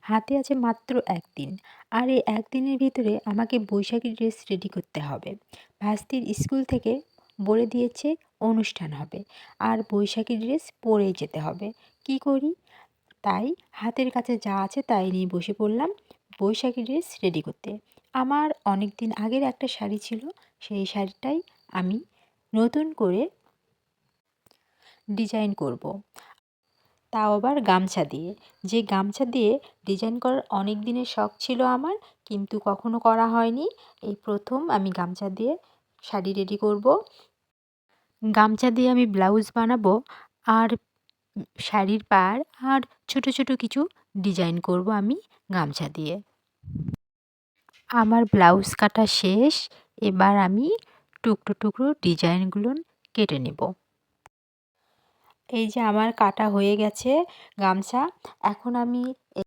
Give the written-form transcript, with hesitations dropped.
হাতে আছে মাত্র ১ দিন। আর এই ১ দিনের ভিতরে আমাকে বৈশাখী ড্রেস রেডি করতে হবে। ভাস্তির স্কুল থেকে বলে দিয়েছে অনুষ্ঠান হবে, আর বৈশাখী ড্রেস পরেই যেতে হবে। কি করি? তাই হাতের কাছে যা আছে তাই নিয়ে বসে পড়লাম বৈশাখী ড্রেস রেডি করতে। আমার অনেক দিন আগের একটা শাড়ি ছিল, সেই শাড়িটাই আমি নতুন করে ডিজাইন করব। তাও আবার গামছা দিয়ে। যে গামছা দিয়ে ডিজাইন করার অনেক দিনের শখ ছিল আমার, কিন্তু কখনো করা হয়নি। এই প্রথম আমি গামছা দিয়ে শাড়ি রেডি করব। গামছা দিয়ে আমি ব্লাউজ বানাবো, আর শাড়ির পাড় আর ছোট ছোট কিছু ডিজাইন করব আমি গামছা দিয়ে। আমার ব্লাউজ কাটা শেষ। এবার আমি টুকরো টুকরো ডিজাইনগুলো কেটে নেব। এই যে আমার কাটা হয়ে গেছে গামছা। এখন আমি